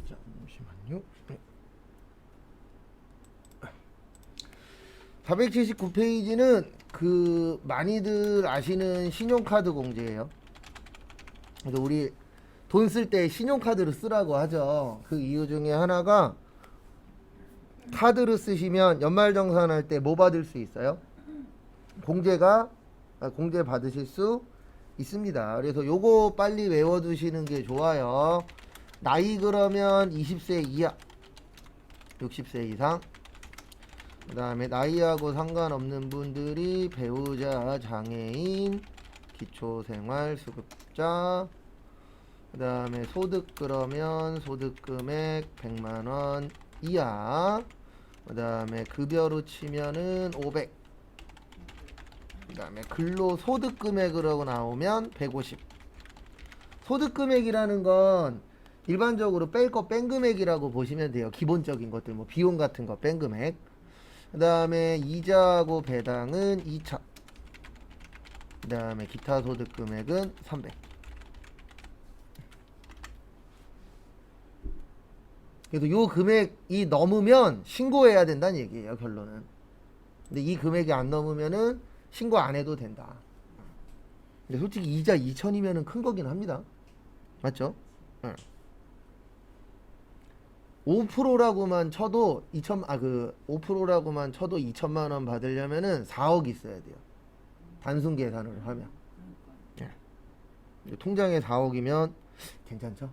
잠시만요. 479페이지는 그 많이들 아시는 신용카드 공제예요. 그래서 우리 돈 쓸 때 신용카드를 쓰라고 하죠. 그 이유 중에 하나가 카드를 쓰시면 연말정산할 때 뭐 받을 수 있어요? 공제 받으실 수 있습니다. 그래서 요거 빨리 외워두시는 게 좋아요. 나이 그러면 20세 이하, 60세 이상. 그 다음에 나이하고 상관없는 분들이 배우자, 장애인, 기초생활수급자. 그 다음에 소득 그러면 소득금액 100만원 이하. 그 다음에 급여로 치면은 500. 그 다음에 근로소득금액으로 나오면 150. 소득금액이라는 건 일반적으로 뺄 거 뺀 금액이라고 보시면 돼요. 기본적인 것들, 뭐 비용 같은 거 뺀 금액. 그 다음에 이자하고 배당은 2차. 그 다음에 기타 소득금액은 300. 그래서 요 금액이 넘으면 신고해야 된다는 얘기예요, 결론은. 근데 이 금액이 안 넘으면은 신고 안 해도 된다. 근데 솔직히 이자 2천이면은 큰 거긴 합니다. 맞죠? 응. 5%라고만 쳐도 5%라고만 쳐도 2천만 원 받으려면은 4억 있어야 돼요. 단순 계산을 하면. 예. 통장에 4억이면 괜찮죠?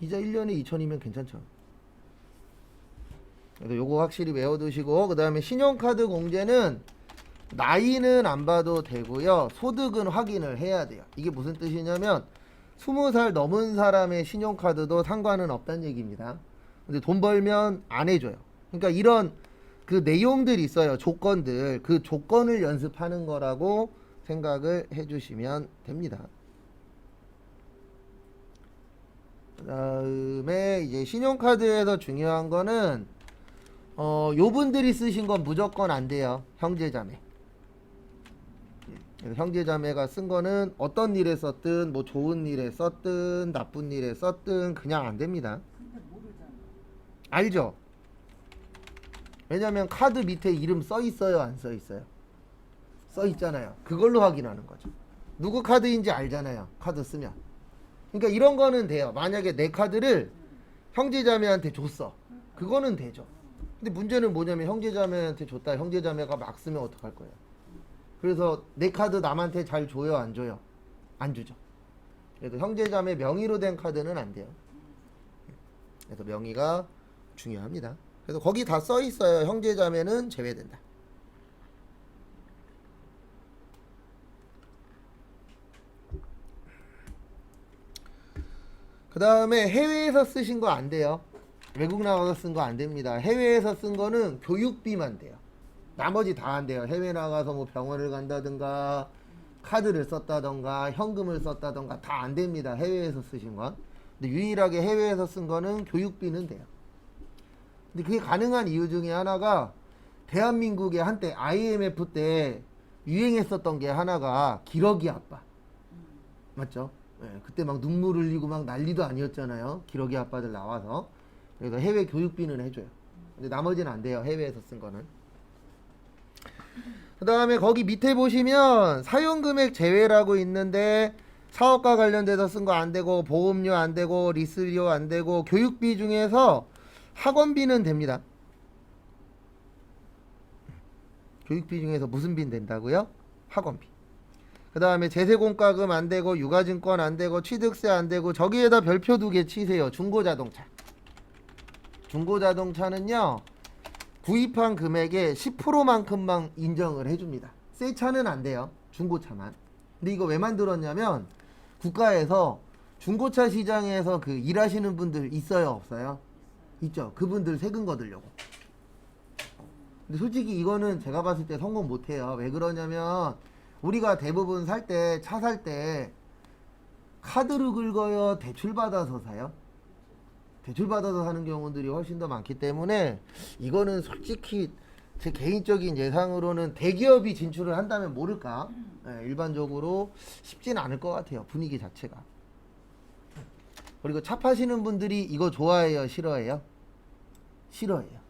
이자 1년에 2천이면 괜찮죠. 그래서 요거 확실히 외워두시고, 그 다음에 신용카드 공제는 나이는 안 봐도 되고요. 소득은 확인을 해야 돼요. 이게 무슨 뜻이냐면 20살 넘은 사람의 신용카드도 상관은 없다는 얘기입니다. 근데 돈 벌면 안 해줘요. 그러니까 이런 그 내용들이 있어요. 조건들. 그 조건을 연습하는 거라고 생각을 해주시면 됩니다. 그 다음에 이제 신용카드에서 중요한 거는 요 분들이 쓰신 건 무조건 안 돼요. 형제자매. 그래서 형제자매가 쓴 거는 어떤 일에 썼든 뭐 좋은 일에 썼든 나쁜 일에 썼든 그냥 안 됩니다. 알죠? 왜냐면 카드 밑에 이름 써 있어요, 안 써 있어요? 써 있잖아요. 그걸로 확인하는 거죠. 누구 카드인지 알잖아요, 카드 쓰면. 그러니까 이런 거는 돼요. 만약에 내 카드를 형제자매한테 줬어. 그거는 되죠. 근데 문제는 뭐냐면 형제자매한테 줬다. 형제자매가 막 쓰면 어떡할 거예요? 그래서 내 카드 남한테 잘 줘요, 안 줘요? 안 주죠. 그래서 형제자매 명의로 된 카드는 안 돼요. 그래서 명의가 중요합니다. 그래서 거기 다 써 있어요. 형제자매는 제외된다. 그 다음에 해외에서 쓰신 거 안 돼요. 외국 나가서 쓴 거 안 됩니다. 해외에서 쓴 거는 교육비만 돼요. 나머지 다 안 돼요. 해외 나가서 뭐 병원을 간다든가 카드를 썼다던가 현금을 썼다던가 다 안 됩니다. 해외에서 쓰신 건. 근데 유일하게 해외에서 쓴 거는 교육비는 돼요. 근데 그게 가능한 이유 중에 하나가 대한민국에 한때 IMF 때 유행했었던 게 하나가 기러기 아빠. 맞죠? 네, 그때 막 눈물 흘리고 막 난리도 아니었잖아요. 기러기 아빠들 나와서. 그래서 해외 교육비는 해줘요. 근데 나머지는 안 돼요. 해외에서 쓴 거는. 그 다음에 거기 밑에 보시면 사용금액 제외라고 있는데 사업과 관련돼서 쓴 거 안 되고 보험료 안 되고 리스료 안 되고 교육비 중에서 학원비는 됩니다. 교육비 중에서 무슨 비는 된다고요? 학원비. 그 다음에 제세공과금 안 되고 유가증권 안 되고 취득세 안 되고 저기에다 별표 2개 치세요. 중고자동차. 중고자동차는요 구입한 금액의 10%만큼만 인정을 해줍니다. 새 차는 안 돼요. 중고차만. 근데 이거 왜 만들었냐면 국가에서 중고차 시장에서 그 일하시는 분들 있어요, 없어요? 있죠. 그분들 세금 거두려고. 근데 솔직히 이거는 제가 봤을 때 성공 못해요. 왜 그러냐면 우리가 대부분 살 때, 차 살 때 카드로 긁어요, 대출 받아서 사요? 대출 받아서 사는 경우들이 훨씬 더 많기 때문에 이거는 솔직히 제 개인적인 예상으로는 대기업이 진출을 한다면 모를까. 예, 일반적으로 쉽진 않을 것 같아요. 분위기 자체가. 그리고 차 파시는 분들이 이거 좋아해요? 싫어해요? 싫어해요.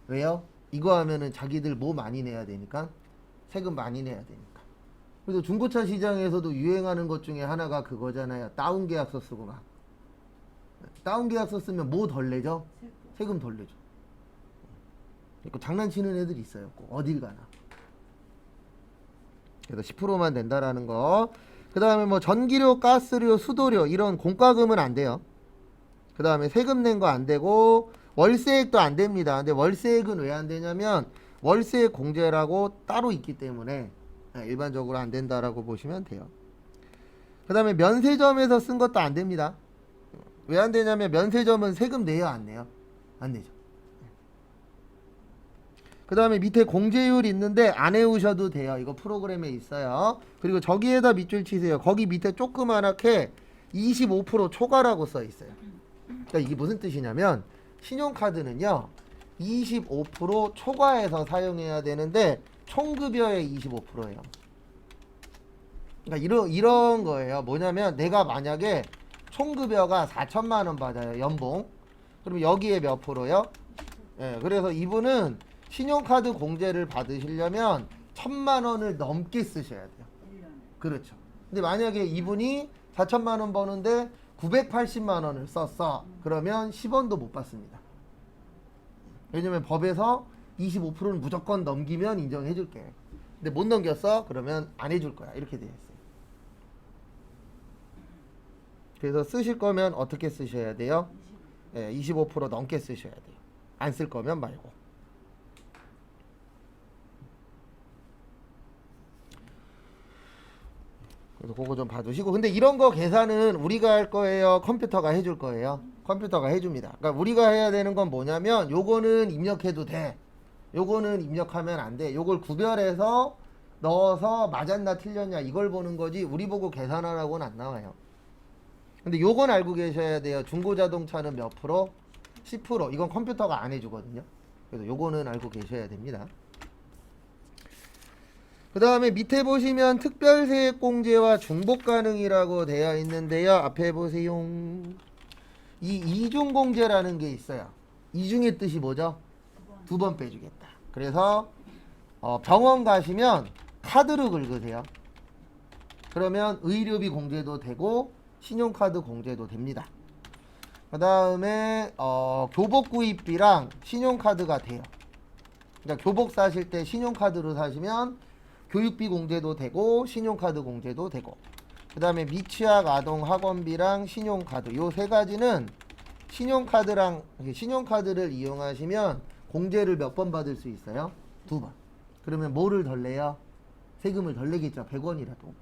왜요? 이거 하면은 자기들 뭐 많이 내야 되니까. 세금 많이 내야 되니까. 그래서 중고차 시장에서도 유행하는 것 중에 하나가 그거잖아요. 다운 계약서 쓰고 막. 다운 계약서 쓰면 뭐 덜 내죠? 세금 덜 내죠. 그러니까 장난치는 애들이 있어요. 꼭 어딜 가나. 그래서 10%만 낸다라는 거. 그 다음에 뭐 전기료, 가스료, 수도료 이런 공과금은 안 돼요. 그 다음에 세금 낸 거 안 되고 월세액도 안 됩니다. 근데 월세액은 왜 안 되냐면 월세액 공제라고 따로 있기 때문에 일반적으로 안 된다라고 보시면 돼요. 그 다음에 면세점에서 쓴 것도 안 됩니다. 왜 안 되냐면 면세점은 세금 내요, 안 내요? 안 내죠. 그 다음에 밑에 공제율 있는데 안 외우셔도 돼요. 이거 프로그램에 있어요. 그리고 저기에다 밑줄 치세요. 거기 밑에 조그만하게 25% 초과라고 써 있어요. 그러니까 이게 무슨 뜻이냐면 신용카드는요 25% 초과해서 사용해야 되는데 총급여의 25%예요. 그러니까 이런 거예요. 뭐냐면 내가 만약에 총급여가 4천만 원 받아요. 연봉. 그럼 여기에 몇 프로요? 예, 그래서 이분은 신용카드 공제를 받으시려면 1,000만 원을 넘게 쓰셔야 돼요. 그렇죠. 근데 만약에 이분이 4천만 원 버는데 980만 원을 썼어. 그러면 10원도 못 받습니다. 왜냐면 법에서 25%는 무조건 넘기면 인정해 줄게. 근데 못 넘겼어? 그러면 안 해줄 거야. 이렇게 되어 있어요. 그래서 쓰실 거면 어떻게 쓰셔야 돼요? 25% 넘게 쓰셔야 돼요. 안 쓸 거면 말고. 그래서 그거 좀 봐두시고. 근데 이런 거 계산은 우리가 할 거예요? 컴퓨터가 해줄 거예요? 컴퓨터가 해줍니다. 그러니까 우리가 해야 되는 건 뭐냐면 요거는 입력해도 돼. 요거는 입력하면 안 돼. 요걸 구별해서 넣어서 맞았나 틀렸냐 이걸 보는 거지 우리 보고 계산하라고는 안 나와요. 근데 요건 알고 계셔야 돼요. 중고자동차는 몇 프로? 10%. 이건 컴퓨터가 안 해주거든요. 그래서 요거는 알고 계셔야 됩니다. 그 다음에 밑에 보시면 특별세액공제와 중복 가능이라고 되어 있는데요. 앞에 보세요. 이 이중공제라는 게 있어요. 이중의 뜻이 뭐죠? 2번 빼주겠다. 그래서 병원 가시면 카드로 긁으세요. 그러면 의료비 공제도 되고 신용카드 공제도 됩니다. 그 다음에 교복 구입비랑 신용카드가 돼요. 그러니까 교복 사실 때 신용카드로 사시면 교육비 공제도 되고 신용카드 공제도 되고 그 다음에 미취학 아동 학원비랑 신용카드 요 세 가지는 신용카드를 이용하시면 공제를 몇 번 받을 수 있어요? 2번. 그러면 뭐를 덜 내요? 세금을 덜 내겠죠. 100원이라도.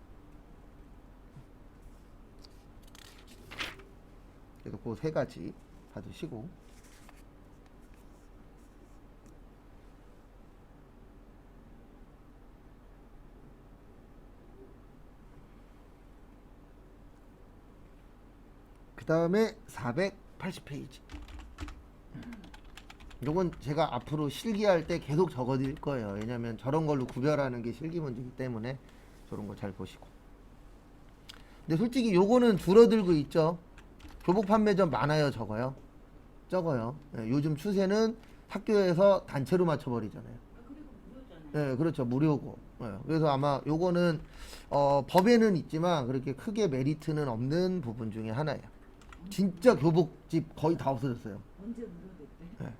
그래서 그 세 가지 받으시고 그 다음에 480페이지 요건 제가 앞으로 실기할 때 계속 적어 드릴 거예요. 왜냐면 저런 걸로 구별하는 게 실기 문제이기 때문에 저런 거 잘 보시고. 근데 솔직히 요거는 줄어들고 있죠. 교복 판매점 많아요, 적어요? 적어요. 요즘 추세는 학교에서 단체로 맞춰버리잖아요. 네, 그렇죠. 무료고. 그래서 아마 요거는 법에는 있지만 그렇게 크게 메리트는 없는 부분 중에 하나예요. 진짜 교복집 거의 다 없어졌어요. 언제 무료됐대? 네.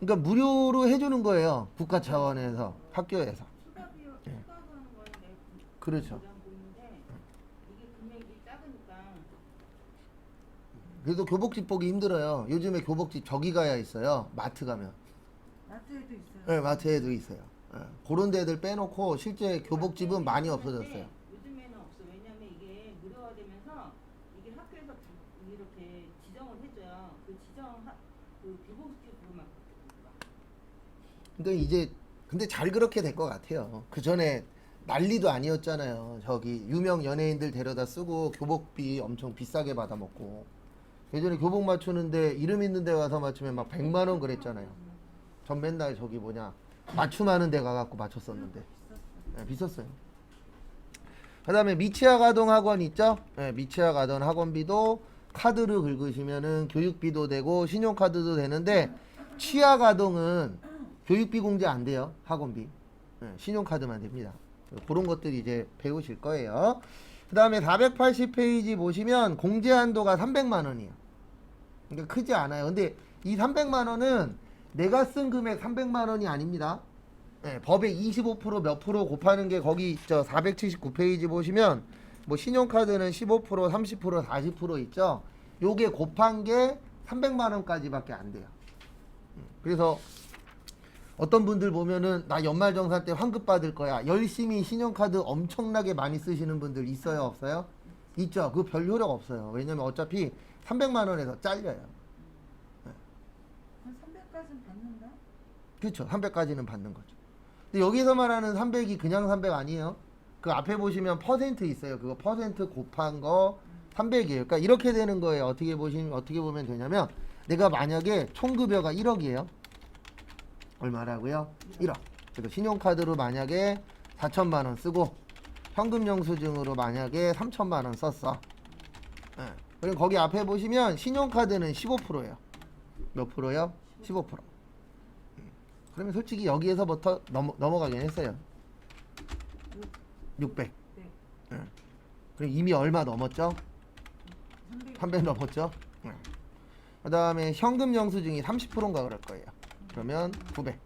그러니까 무료로 해주는 거예요. 국가 차원에서 학교에서. 수갑이요. 예. 수갑하는 거는 내가 그렇죠. 보는데 이게 금액이 작으니까 그래도 교복집 보기 힘들어요. 요즘에 교복집 저기 가야 있어요. 마트 가면. 마트에도 있어요. 네, 마트에도 있어요. 그런 데들 빼놓고 실제 교복집은 많이 없어졌어요. 요즘에는 없어. 왜냐면 이게 무료화되면서 이게 학교에서 이렇게 지정을 해줘요. 그 그 교복집으로만. 그러니까 이제 근데 잘 그렇게 될 것 같아요. 그 전에 난리도 아니었잖아요. 저기 유명 연예인들 데려다 쓰고 교복비 엄청 비싸게 받아먹고 예전에 교복 맞추는데 이름 있는 데 가서 맞추면 막 100만 원 그랬잖아요. 전 맨날 저기 뭐냐 맞춤하는 데 가갖고 맞췄었는데 네, 비쌌어요. 그 다음에 미취학 아동 학원 있죠? 네, 미취학 아동 학원비도 카드를 긁으시면은 교육비도 되고 신용카드도 되는데 취학 아동은 교육비 공제 안 돼요. 학원비. 네, 신용카드만 됩니다. 그런 것들 이제 배우실 거예요. 그 다음에 480페이지 보시면 공제 한도가 300만 원이에요. 그러니까 크지 않아요. 근데 이 300만 원은 내가 쓴 금액 300만 원이 아닙니다. 네, 법의 25% 몇 프로 곱하는 게 거기 있죠. 479페이지 보시면 뭐 신용카드는 15%, 30%, 40% 있죠. 요게 곱한 게 300만 원까지밖에 안 돼요. 그래서 어떤 분들 보면은 나 연말정산 때 환급 받을 거야. 열심히 신용카드 엄청나게 많이 쓰시는 분들 있어요, 없어요? 있죠. 그 별 효력 없어요. 왜냐면 어차피 300만 원에서 잘려요. 한 300까지는 받는다? 그렇죠. 300까지는 받는 거죠. 근데 여기서 말하는 300이 그냥 300 아니에요. 그 앞에 보시면 퍼센트 있어요. 그거 퍼센트 곱한 거 300이에요. 그러니까 이렇게 되는 거예요. 어떻게 보면 되냐면 내가 만약에 총급여가 1억이에요. 얼마라고요? 1억. 그래서 신용카드로 만약에 4천만 원 쓰고 현금 영수증으로 만약에 3천만 원 썼어. 네. 그리고 거기 앞에 보시면 신용카드는 15%예요. 몇 프로요? 15%. 그러면 솔직히 여기에서부터 넘어가긴 했어요. 600. 네. 그럼 이미 얼마 넘었죠? 300 넘었죠? 네. 그 다음에 현금 영수증이 30%인가 그럴 거예요. 그러면 900.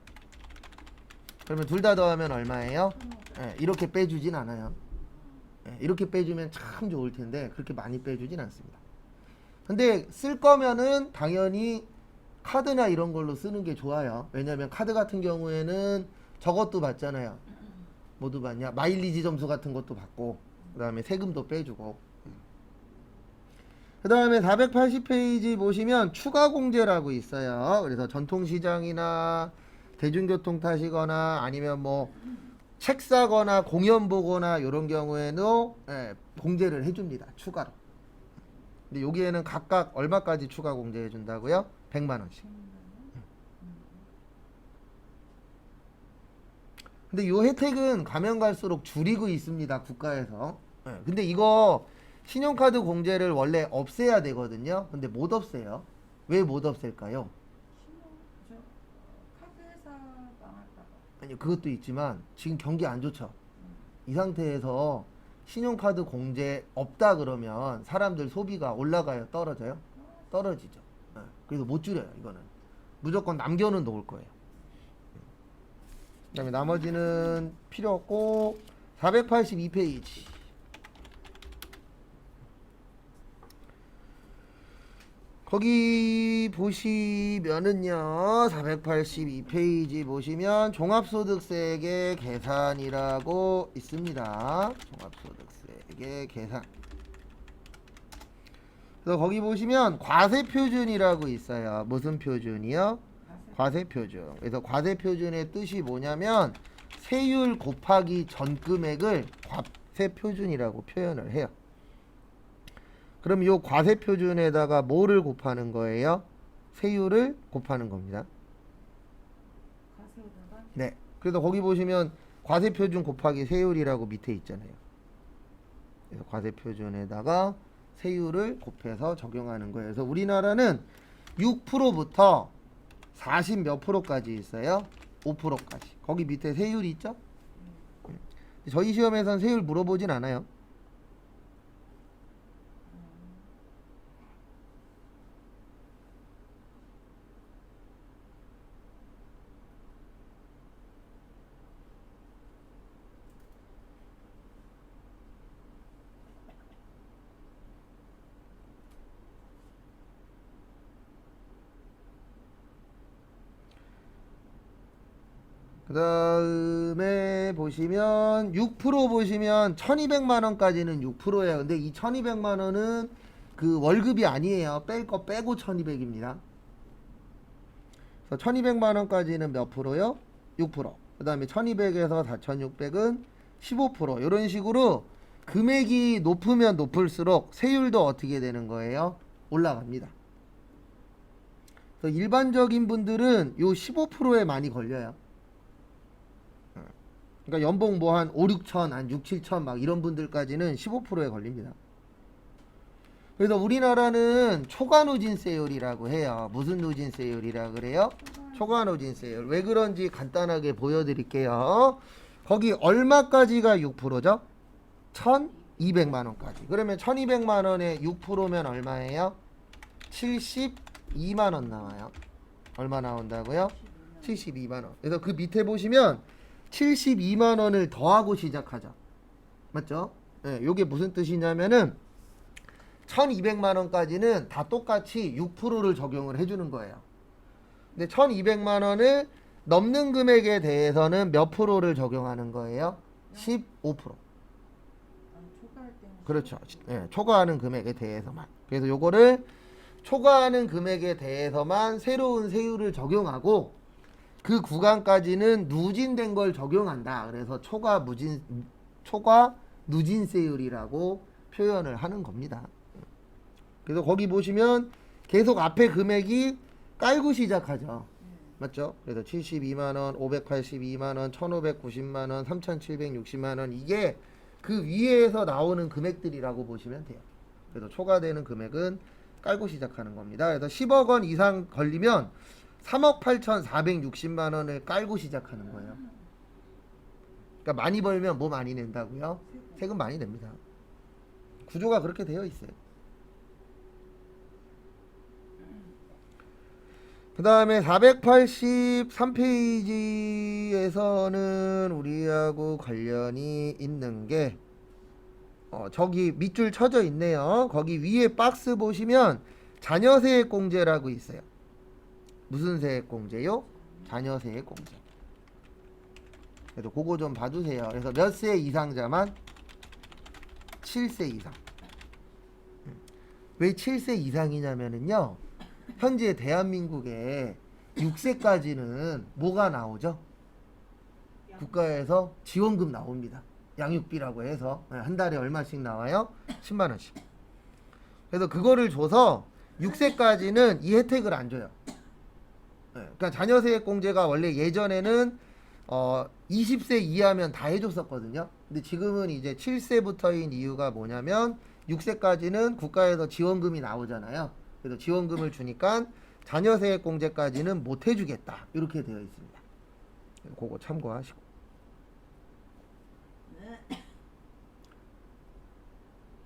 그러면 둘 다 더하면 얼마예요? 네, 이렇게 빼주진 않아요. 네, 이렇게 빼주면 참 좋을 텐데 그렇게 많이 빼주진 않습니다. 근데 쓸 거면은 당연히 카드나 이런 걸로 쓰는 게 좋아요. 왜냐면 카드 같은 경우에는 저것도 받잖아요. 모두 받냐? 마일리지 점수 같은 것도 받고 그 다음에 세금도 빼주고. 그 다음에 480페이지 보시면 추가 공제라고 있어요. 그래서 전통시장이나 대중교통 타시거나 아니면 뭐 책 사거나 공연 보거나 이런 경우에는 공제를 해줍니다. 추가로. 근데 여기에는 각각 얼마까지 추가 공제해 준다고요? 100만 원씩. 근데 이 혜택은 가면 갈수록 줄이고 있습니다. 국가에서. 근데 이거 신용카드 공제를 원래 없애야 되거든요. 근데 못 없애요. 왜 못 없앨까요? 카드회사 망할까봐. 아니 그것도 있지만 지금 경기 안 좋죠. 이 상태에서 신용카드 공제 없다 그러면 사람들 소비가 올라가요? 떨어져요? 떨어지죠. 그래서 못 줄여요. 이거는 무조건 남겨는 놓을 거예요. 그 다음에 나머지는 필요 없고 482페이지 거기 보시면은요 482페이지 보시면 종합소득세액의 계산이라고 있습니다. 종합소득세액의 계산. 그래서 거기 보시면 과세표준이라고 있어요. 무슨 표준이요? 과세표준. 그래서 과세표준의 뜻이 뭐냐면 세율 곱하기 전 금액을 과세표준이라고 표현을 해요. 그럼 이 과세표준에다가 뭐를 곱하는 거예요? 세율을 곱하는 겁니다. 과세에다가? 네. 그래서 거기 보시면 과세표준 곱하기 세율이라고 밑에 있잖아요. 그래서 과세표준에다가 세율을 곱해서 적용하는 거예요. 그래서 우리나라는 6%부터 40 몇 프로까지 있어요. 5%까지. 거기 밑에 세율이 있죠? 저희 시험에선 세율 물어보진 않아요. 그 다음에 보시면 6% 보시면 1200만 원까지는 6%예요. 근데 이 1200만 원은 그 월급이 아니에요. 뺄 거 빼고 1200입니다. 그래서 1200만 원까지는 몇 프로요? 6%. 그 다음에 1200에서 4600은 15%. 이런 식으로 금액이 높으면 높을수록 세율도 어떻게 되는 거예요? 올라갑니다. 그래서 일반적인 분들은 요 15%에 많이 걸려요. 그러니까 연봉 뭐 한 5, 6천, 한 6, 7천 막 이런 분들까지는 15%에 걸립니다. 그래서 우리나라는 초과 누진세율이라고 해요. 무슨 누진세율이라 그래요? 초과 누진세율. 왜 그런지 간단하게 보여드릴게요. 거기 얼마까지가 6%죠? 1,200만 원까지. 그러면 1,200만 원에 6%면 얼마예요? 72만 원 나와요. 얼마 나온다고요? 72만 원. 그래서 그 밑에 보시면 72만 원을 더하고 시작하죠. 맞죠? 네, 요게 무슨 뜻이냐면은 1200만 원까지는 다 똑같이 6%를 적용을 해주는 거예요. 근데 1200만 원을 넘는 금액에 대해서는 몇 프로를 적용하는 거예요? 15%. 초과할 때는 그렇죠. 네, 초과하는 금액에 대해서만. 그래서 요거를 초과하는 금액에 대해서만 새로운 세율을 적용하고 그 구간까지는 누진된 걸 적용한다. 그래서 초과 누진세율이라고 표현을 하는 겁니다. 그래서 거기 보시면 계속 앞에 금액이 깔고 시작하죠. 맞죠? 그래서 72만원, 582만원, 1590만원, 3760만원 이게 그 위에서 나오는 금액들이라고 보시면 돼요. 그래서 초과되는 금액은 깔고 시작하는 겁니다. 그래서 10억 원 이상 걸리면 3억 8,460만원을 깔고 시작하는 거예요. 그러니까 많이 벌면 뭐 많이 낸다고요? 세금 많이 냅니다. 구조가 그렇게 되어 있어요. 그 다음에 483페이지에서는 우리하고 관련이 있는 게 저기 밑줄 쳐져 있네요. 거기 위에 박스 보시면 자녀세액공제라고 있어요. 무슨 세액공제요? 자녀세액공제. 그래서 그거 좀 봐주세요. 그래서 몇 세 이상자만? 7세 이상. 왜 7세 이상이냐면은요. 현재 대한민국에 6세까지는 뭐가 나오죠? 국가에서 지원금 나옵니다. 양육비라고 해서 한 달에 얼마씩 나와요? 10만 원씩. 그래서 그거를 줘서 6세까지는 이 혜택을 안 줘요. 그러니까 자녀세액공제가 원래 예전에는 20세 이하면 다 해줬었거든요. 근데 지금은 이제 7세부터인 이유가 뭐냐면 6세까지는 국가에서 지원금이 나오잖아요. 그래서 지원금을 주니까 자녀세액공제까지는 못 해주겠다. 이렇게 되어 있습니다. 그거 참고하시고.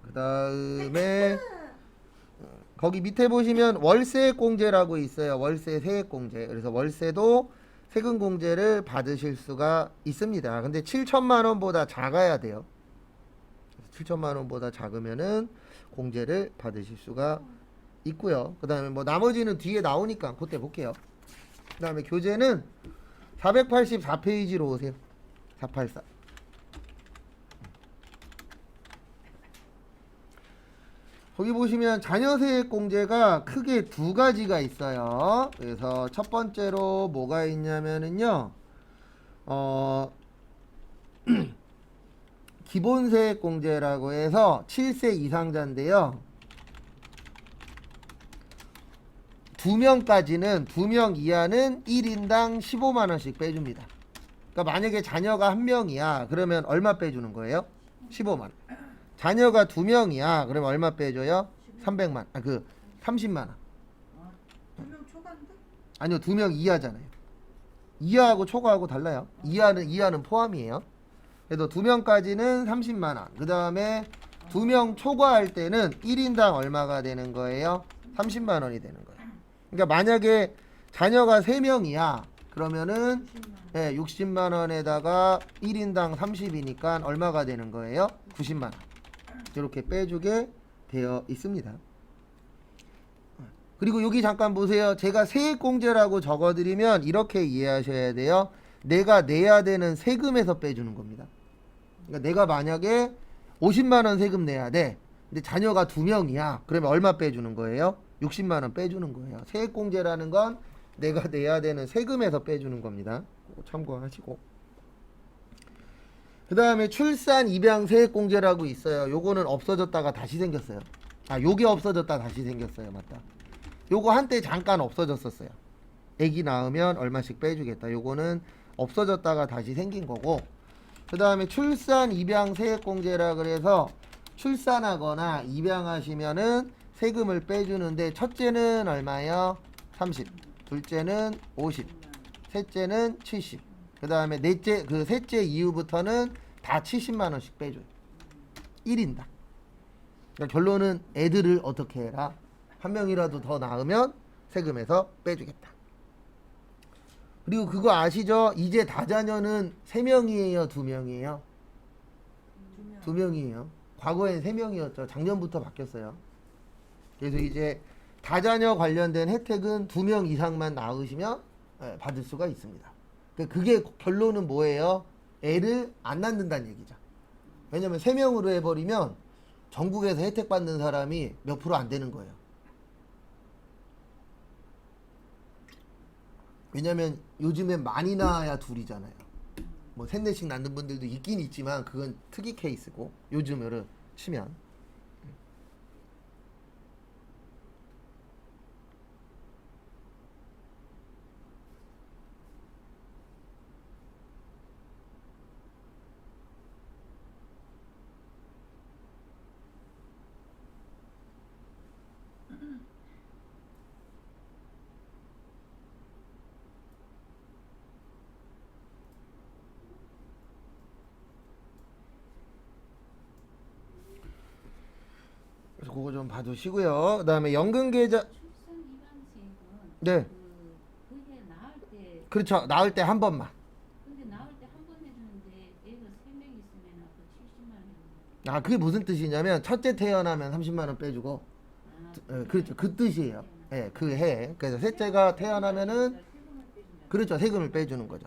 그 다음에 거기 밑에 보시면 월세공제라고 있어요. 월세 세액공제. 그래서 월세도 세금공제를 받으실 수가 있습니다. 근데 7천만 원보다 작아야 돼요. 7천만 원보다 작으면은 공제를 받으실 수가 있고요. 그 다음에 뭐 나머지는 뒤에 나오니까 그때 볼게요. 그 다음에 교재는 484페이지로 오세요. 484. 거기 보시면 자녀세액공제가 크게 두 가지가 있어요. 그래서 첫 번째로 뭐가 있냐면은요. 기본세액공제라고 해서 7세 이상자인데요. 2명까지는 2명 이하는 1인당 15만 원씩 빼줍니다. 그러니까 만약에 자녀가 1명이야. 그러면 얼마 빼주는 거예요? 15만 원. 자녀가 2명이야. 그러면 얼마 빼줘요? 300만. 30만 원. 2명 초과인데? 아니요. 2명 이하잖아요. 이하하고 초과하고 달라요. 이하는 포함이에요. 그래서 2명까지는 30만 원. 그 다음에 2명 초과할 때는 1인당 얼마가 되는 거예요? 30만 원이 되는 거예요. 그러니까 만약에 자녀가 3명이야. 그러면은 60만 원에다가 1인당 30이니까 얼마가 되는 거예요? 90만 원. 이렇게 빼주게 되어 있습니다. 그리고 여기 잠깐 보세요. 제가 세액공제라고 적어드리면 이렇게 이해하셔야 돼요. 내가 내야 되는 세금에서 빼주는 겁니다. 그러니까 내가 만약에 50만 원 세금 내야 돼. 근데 자녀가 2명이야. 그러면 얼마 빼주는 거예요? 60만 원 빼주는 거예요. 세액공제라는 건 내가 내야 되는 세금에서 빼주는 겁니다. 참고하시고. 그 다음에 출산 입양 세액공제라고 있어요. 요거는 없어졌다가 다시 생겼어요. 요게 없어졌다 다시 생겼어요. 맞다. 요거 한때 잠깐 없어졌었어요. 애기 낳으면 얼마씩 빼주겠다. 요거는 없어졌다가 다시 생긴 거고, 그 다음에 출산, 입양, 세액공제라 그래서 출산하거나 입양하시면은 세금을 빼주는데, 첫째는 얼마예요? 30, 둘째는 50, 셋째는 70, 그 다음에 넷째, 그 셋째 이후부터는 다 70만 원씩 빼줘요. 1인당. 그러니까 결론은 애들을 어떻게 해라? 한 명이라도 더 낳으면 세금에서 빼주겠다. 그리고 그거 아시죠? 이제 다자녀는 3명이에요, 2명이에요? 2명이에요. 과거엔 3명이었죠. 작년부터 바뀌었어요. 그래서 이제 다자녀 관련된 혜택은 2명 이상만 낳으시면 받을 수가 있습니다. 그게 결론은 뭐예요? 애를 안 낳는다는 얘기죠. 왜냐면 3명으로 해버리면 전국에서 혜택 받는 사람이 몇 프로 안 되는 거예요. 왜냐면 요즘엔 많이 낳아야 둘이잖아요. 뭐 3, 4씩 낳는 분들도 있긴 있지만 그건 특이 케이스고, 요즘으로 치면. 그래서 그거 좀 봐두시고요. 그 다음에 연금계좌. 출산 입양세액은 네, 그게 낳을 때 그렇죠. 낳을 때 한 번만. 근데 낳을 때 한 번 내주는데 애가 3명 있으면 아까 70만 원. 아, 그게 무슨 뜻이냐면 첫째 태어나면 30만 원 빼주고, 그렇죠. 그 뜻이에요. 예, 그 해. 그래서 셋째가 태어나면은, 그렇죠. 세금을 빼주는 거죠.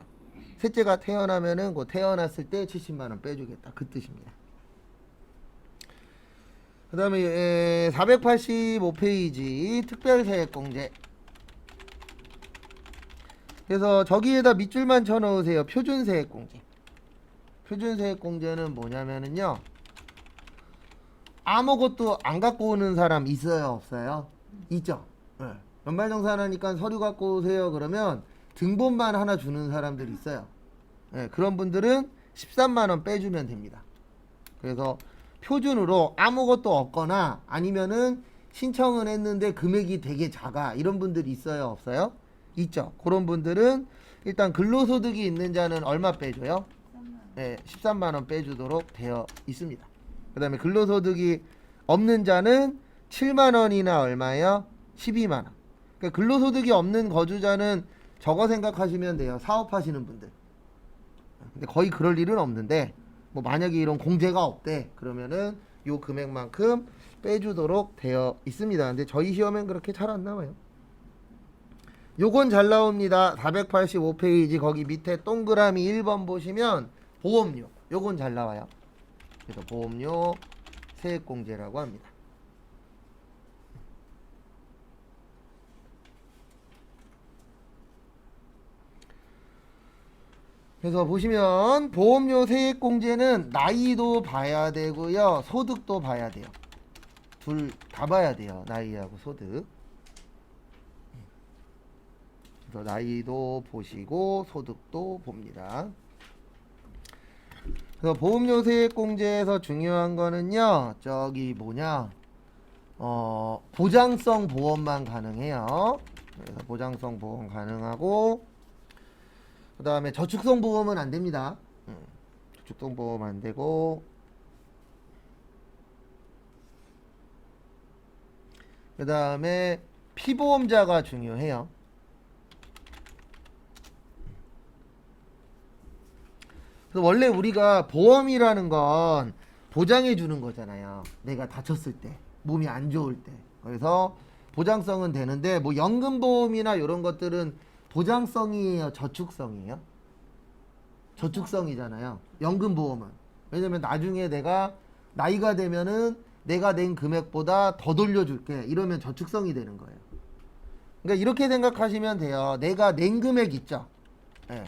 셋째가 태어나면은 그 태어났을 때 70만 원 빼주겠다. 그 뜻입니다. 그 다음에 485페이지 특별세액공제. 그래서 저기에다 밑줄만 쳐넣으세요. 표준세액공제. 표준세액공제는 뭐냐면은요, 아무것도 안 갖고 오는 사람 있어요, 없어요? 있죠. 네. 연말정산하니까 서류 갖고 오세요. 그러면 등본만 하나 주는 사람들이 있어요. 네, 그런 분들은 13만 원 빼주면 됩니다. 그래서 표준으로 아무것도 없거나 아니면은 신청은 했는데 금액이 되게 작아, 이런 분들이 있어요, 없어요? 있죠. 그런 분들은 일단 근로소득이 있는 자는 얼마 빼줘요? 네, 13만 원 빼주도록 되어 있습니다. 그 다음에 근로소득이 없는 자는 7만 원이나 얼마예요? 12만 원. 그러니까 근로소득이 없는 거주자는 저거 생각하시면 돼요. 사업하시는 분들. 근데 거의 그럴 일은 없는데, 뭐 만약에 이런 공제가 없대 그러면은 요 금액만큼 빼주도록 되어 있습니다. 근데 저희 시험엔 그렇게 잘 안 나와요. 요건 잘 나옵니다. 485페이지 거기 밑에 동그라미 1번 보시면 보험료, 요건 잘 나와요. 그래서 보험료 세액공제라고 합니다. 그래서 보시면 보험료 세액공제는 나이도 봐야 되고요, 소득도 봐야 돼요. 둘 다 봐야 돼요. 나이하고 소득. 그래서 나이도 보시고 소득도 봅니다. 그래서 보험료 세액공제에서 중요한 거는요, 저기 뭐냐, 보장성 보험만 가능해요. 그래서 보장성 보험 가능하고, 그 다음에 저축성 보험은 안 됩니다. 저축성 보험 안 되고, 그 다음에 피보험자가 중요해요. 그래서 원래 우리가 보험이라는 건 보장해 주는 거잖아요. 내가 다쳤을 때, 몸이 안 좋을 때. 그래서 보장성은 되는데, 뭐 연금보험이나 이런 것들은 보장성이에요, 저축성이에요? 저축성이잖아요, 연금보험은. 왜냐면 나중에 내가 나이가 되면은 내가 낸 금액보다 더 돌려줄게, 이러면 저축성이 되는 거예요. 그러니까 이렇게 생각하시면 돼요. 내가 낸 금액 있죠. 네.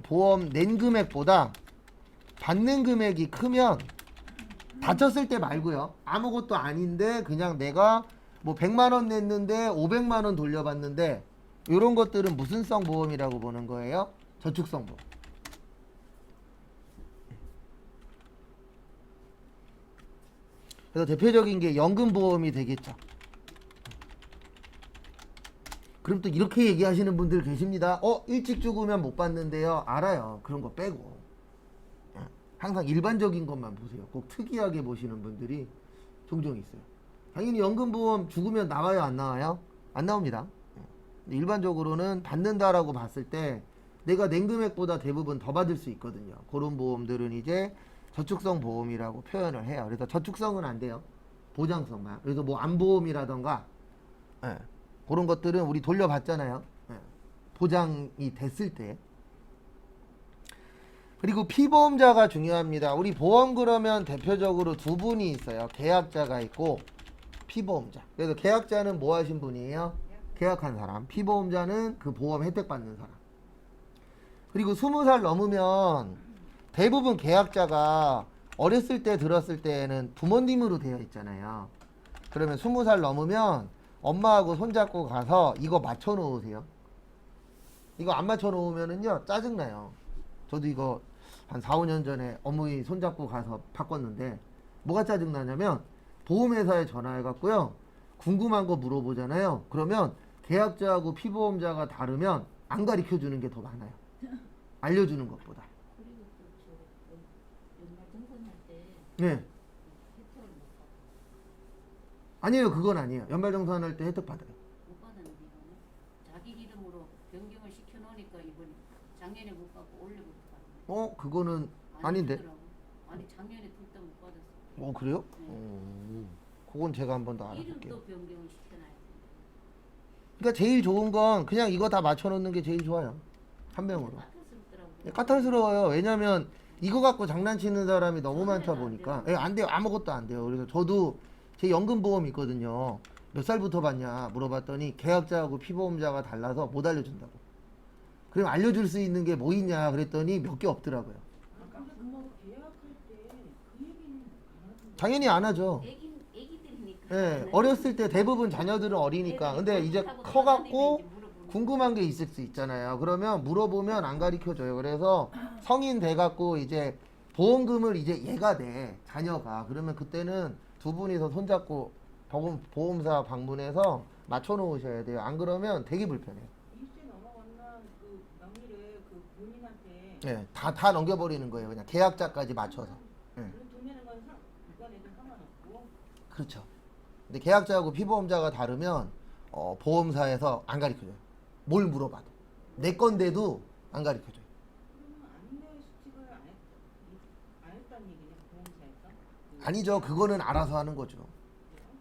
보험 낸 금액보다 받는 금액이 크면, 다쳤을 때 말고요, 아무것도 아닌데 그냥 내가 뭐 100만 원 냈는데 500만 원 돌려받는데 이런 것들은 무슨 성 보험이라고 보는 거예요? 저축성 보험. 그래서 대표적인 게 연금보험이 되겠죠. 그럼 또 이렇게 얘기하시는 분들 계십니다. 일찍 죽으면 못 받는데요. 알아요. 그런 거 빼고. 항상 일반적인 것만 보세요. 꼭 특이하게 보시는 분들이 종종 있어요. 당연히 연금보험 죽으면 나와요, 안 나와요? 안 나옵니다. 일반적으로는 받는다라고 봤을 때 내가 낸 금액보다 대부분 더 받을 수 있거든요. 그런 보험들은 이제 저축성 보험이라고 표현을 해요. 그래서 저축성은 안 돼요. 보장성만. 그래서 뭐 안보험이라던가 그런 것들은 우리 돌려받잖아요. 보장이 됐을 때. 그리고 피보험자가 중요합니다. 우리 보험 그러면 대표적으로 두 분이 있어요. 계약자가 있고 피보험자. 그래서 계약자는 뭐 하신 분이에요? 계약한 사람. 피보험자는 그 보험 혜택 받는 사람. 그리고 20살 넘으면 대부분 계약자가 어렸을 때 들었을 때는 부모님으로 되어 있잖아요. 그러면 20살 넘으면 엄마하고 손잡고 가서 이거 맞춰 놓으세요. 이거 안 맞춰 놓으면은요 짜증나요. 저도 이거 한 4, 5년 전에 어머니 손잡고 가서 바꿨는데 뭐가 짜증나냐면 보험회사에 전화해 갖고요 궁금한 거 물어보잖아요. 그러면 계약자하고 피보험자가 다르면 안 가르쳐 주는 게 더 많아요. 알려주는 것보다. 그리고 또저 연말 정산할 때 네. 혜택을 아니에요. 그건 아니에요. 연말정산할 때 혜택 받아요. 못 받았는데 이거는 자기 이름으로 변경을 시켜놓으니까 이번에 작년에 못 받고 올해 못 받았네. 그거는 안 아닌데. 해주더라고. 아니 작년에 둘 다 못 받았어. 그래요? 네. 그건 제가 한 번 더 알아볼게요. 이름도 변경을 시켜놔야 돼. 그러니까 제일 좋은 건 그냥 이거 다 맞춰놓는 게 제일 좋아요. 한 명으로. 까탈스럽더라고. 까탈스러워요. 왜냐면 이거 갖고 장난치는 사람이 너무 많다 보니까. 안 돼요. 아무것도 안 돼요. 그래서 저도 제 연금보험 있거든요. 몇 살부터 받냐 물어봤더니 계약자하고 피보험자가 달라서 못 알려준다고. 그럼 알려줄 수 있는 게 뭐 있냐 그랬더니 몇 개 없더라고요. 근데 그거 계약할 때 그 얘기는 안 하던데. 당연히 안 하죠. 애기들이니까. 예, 어렸을 때 대부분 자녀들은 어리니까. 근데 이제 커갖고 궁금한 게 있을 수 있잖아요. 그러면 물어보면 안 가르쳐 줘요. 그래서 성인 돼갖고 이제 보험금을 이제 얘가 돼 자녀가. 그러면 그때는 두 분이서 손잡고 보험사 방문해서 맞춰 놓으셔야 돼요. 안 그러면 되게 불편해요. 20세 넘어가면 그 명의를 그 본인한테 예, 다 넘겨버리는 거예요. 그냥 계약자까지 맞춰서. 예, 그럼 돈 내는 건 그거에는 상관없고. 그렇죠. 근데 계약자하고 피보험자가 다르면 보험사에서 안 가르쳐줘요. 뭘 물어봐도 내 건데도 안 가르쳐줘요. 그러면 안내 수칙을 안 했다는 얘기냐 보험사에서? 아니죠. 그거는 알아서 하는 거죠.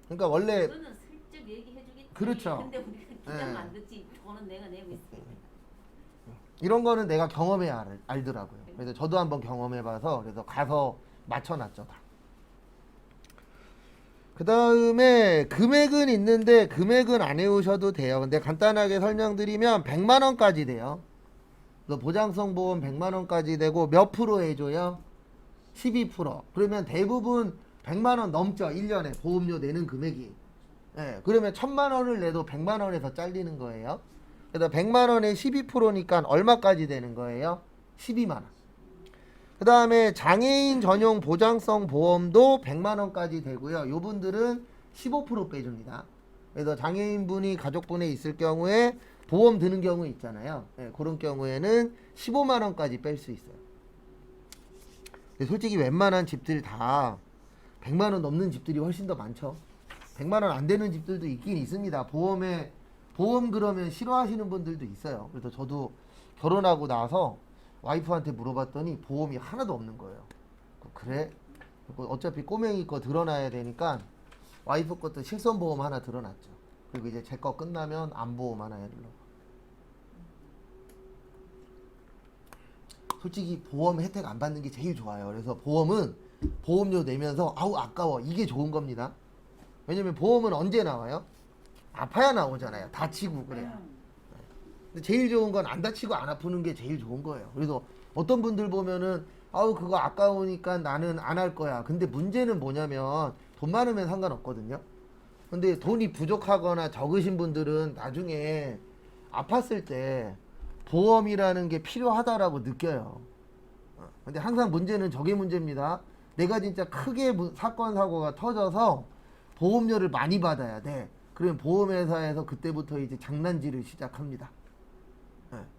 그러니까 원래 그거는 슬쩍 얘기해주겠지. 그렇죠. 근데 우리가 예. 기장 안 듣지. 돈은 내가 내고 있으니까. 이런 거는 내가 경험해야 알더라고요. 그래서 저도 한번 경험해봐서 그래서 가서 맞춰놨죠. 다. 그 다음에 금액은 있는데 금액은 안 외우셔도 돼요. 근데 간단하게 설명드리면 100만 원까지 돼요. 그래서 보장성 보험 100만 원까지 되고 몇 프로 해줘요? 12%. 그러면 대부분 100만 원 넘죠. 1년에 보험료 내는 금액이. 예, 그러면 1000만 원을 내도 100만 원에서 잘리는 거예요. 그래서 100만 원에 12%니까 얼마까지 되는 거예요? 12만 원. 그 다음에 장애인 전용 보장성 보험도 100만 원까지 되고요. 요 분들은 15% 빼줍니다. 그래서 장애인분이 가족분에 있을 경우에 보험 드는 경우 있잖아요. 네, 그런 경우에는 15만 원까지 뺄 수 있어요. 근데 솔직히 웬만한 집들 다 100만 원 넘는 집들이 훨씬 더 많죠. 100만 원 안 되는 집들도 있긴 있습니다. 보험 그러면 싫어하시는 분들도 있어요. 그래서 저도 결혼하고 나서 와이프한테 물어봤더니 보험이 하나도 없는 거예요. 그래? 어차피 꼬맹이 거 드러나야 되니까 와이프 것도 실손보험 하나 드러났죠. 그리고 이제 제 거 끝나면 안보험 하나 해주려고. 솔직히 보험 혜택 안 받는 게 제일 좋아요. 그래서 보험은 보험료 내면서 아우 아까워 이게 좋은 겁니다. 왜냐면 보험은 언제 나와요? 아파야 나오잖아요. 다치고 그래야. 근데 제일 좋은 건 안 다치고 안 아프는 게 제일 좋은 거예요. 그래서 어떤 분들 보면은 아우 그거 아까우니까 나는 안 할 거야. 근데 문제는 뭐냐면 돈 많으면 상관없거든요. 근데 돈이 부족하거나 적으신 분들은 나중에 아팠을 때 보험이라는 게 필요하다라고 느껴요. 근데 항상 문제는 저게 문제입니다. 내가 진짜 크게 사건 사고가 터져서 보험료를 많이 받아야 돼. 그러면 보험회사에서 그때부터 이제 장난질을 시작합니다.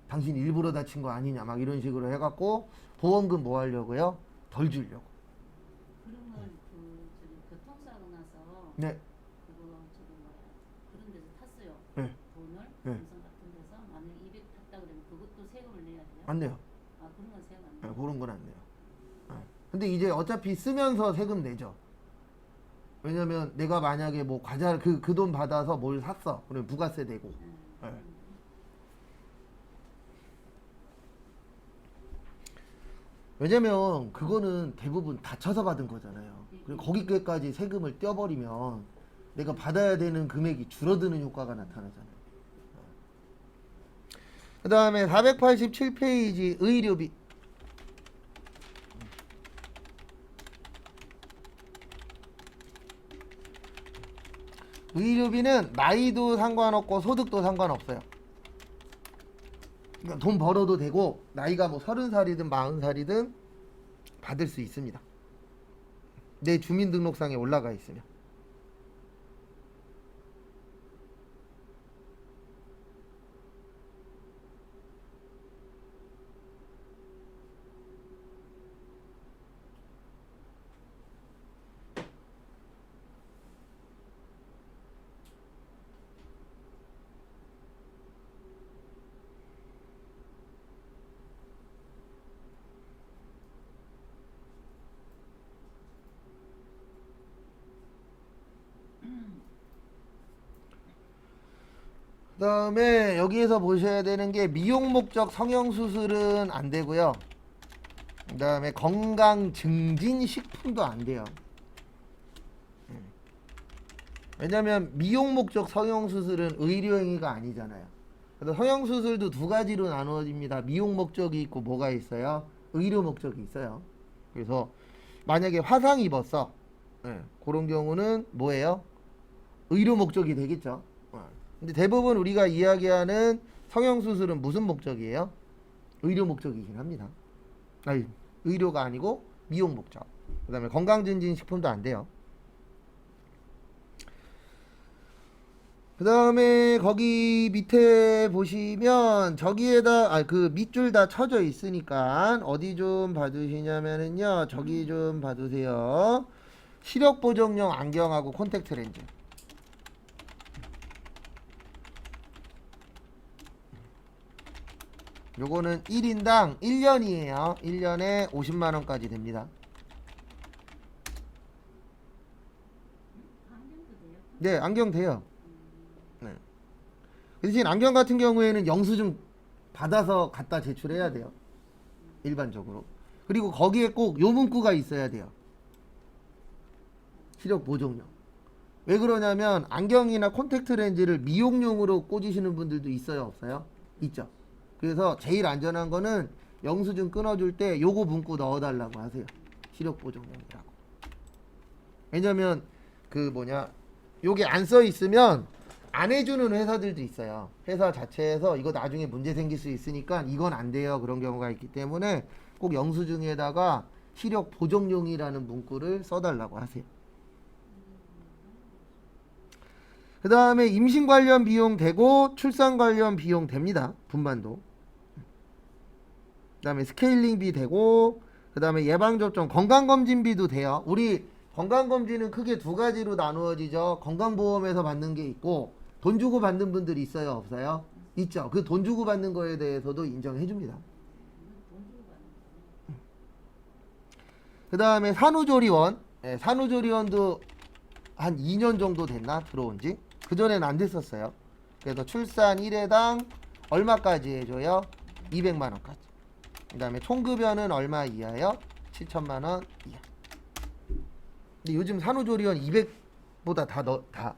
당신 일부러 다친 거 아니냐 막 이런 식으로 해갖고 보험금 뭐 하려고요? 덜 주려고. 그러면 그 저기 교통사고 나서 네. 그거 저기 뭐야 그런 데서 탔어요. 네. 돈을 네. 삼성 같은 데서 만약 200 탔다 그러면 그것도 세금을 내야 돼요? 안 내요. 아 그런 건 세금 안 내요? 그런 건 안 내요. 근데 이제 어차피 쓰면서 세금 내죠. 왜냐면 내가 만약에 뭐 과자를 그 돈 받아서 뭘 샀어. 그러면 부가세 내고. 네. 왜냐면 그거는 대부분 다쳐서 받은 거잖아요. 그리고 거기까지 세금을 떼어버리면 내가 받아야 되는 금액이 줄어드는 효과가 나타나잖아요. 그 다음에 487페이지 의료비. 의료비는 나이도 상관없고 소득도 상관없어요. 그러니까 돈 벌어도 되고 나이가 뭐 30살이든 40살이든 받을 수 있습니다. 내 주민등록상에 올라가 있으면. 그 다음에 여기에서 보셔야 되는 게 미용 목적 성형수술은 안 되고요. 그 다음에 건강 증진 식품도 안 돼요. 왜냐면 미용 목적 성형수술은 의료행위가 아니잖아요. 그래서 성형수술도 두 가지로 나누어집니다. 미용 목적이 있고 뭐가 있어요? 의료 목적이 있어요. 그래서 만약에 화상 입었어. 그런 경우는 뭐예요? 의료 목적이 되겠죠. 근데 대부분 우리가 이야기하는 성형수술은 무슨 목적이에요? 의료 목적이긴 합니다. 아니, 의료가 아니고 미용 목적. 그 다음에 건강증진 식품도 안 돼요. 그 다음에 거기 밑에 보시면 저기에다 그 밑줄 다 쳐져 있으니까 어디 좀 봐두시냐면은요, 저기 좀 봐두세요. 시력 보정용 안경하고 콘택트 렌즈. 요거는 1인당 1년이에요. 1년에 50만원까지 됩니다. 안경도 돼요? 네, 안경 돼요. 네. 대신 안경 같은 경우에는 영수증 받아서 갖다 제출해야 돼요. 일반적으로. 그리고 거기에 꼭 요 문구가 있어야 돼요. 시력 보정용. 왜 그러냐면 안경이나 콘택트 렌즈를 미용용으로 꽂으시는 분들도 있어요, 없어요? 있죠. 그래서 제일 안전한 거는 영수증 끊어줄 때 요거 문구 넣어달라고 하세요. 시력 보정용이라고. 왜냐면 요게 안 써 있으면 안 해주는 회사들도 있어요. 회사 자체에서 이거 나중에 문제 생길 수 있으니까 이건 안 돼요. 그런 경우가 있기 때문에 꼭 영수증에다가 시력 보정용이라는 문구를 써달라고 하세요. 그 다음에 임신 관련 비용 되고 출산 관련 비용 됩니다. 분만도. 그 다음에 스케일링비 되고, 그 다음에 예방접종 건강검진비도 돼요. 우리 건강검진은 크게 두 가지로 나누어지죠. 건강보험에서 받는 게 있고 돈 주고 받는 분들이 있어요, 없어요? 있죠. 그 돈 주고 받는 거에 대해서도 인정해 줍니다. 그 다음에 산후조리원. 산후조리원도 한 2년 정도 됐나 들어온 지. 그전에는 안 됐었어요. 그래서 출산 1회당 얼마까지 해줘요? 200만원까지. 그 다음에 총급여는 얼마 이하요? 7천만원 이하. 근데 요즘 산후조리원 200보다 다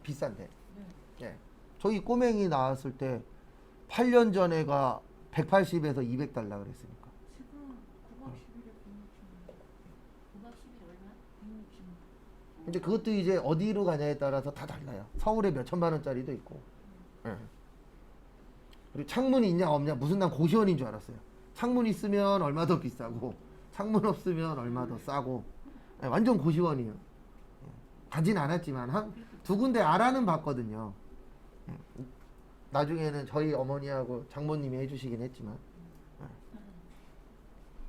비싼데. 네. 저희 꼬맹이 나왔을 때 8년 전에가 180에서 200 달라 그랬으니까. 지금 9박 10일에 160만. 9박 10일 얼마? 근데 그것도 이제 어디로 가냐에 따라서 다 달라요. 서울에 몇 천만 원짜리도 있고. 예. 그리고 창문이 있냐 없냐 무슨 난 고시원인 줄 알았어요. 창문 있으면 얼마 더 비싸고 창문 없으면 얼마 더 싸고. 예, 완전 고시원이에요. 예. 가진 않았지만 한 두 군데 알아는 봤거든요. 나중에는 저희 어머니하고 장모님이 해주시긴 했지만. 예.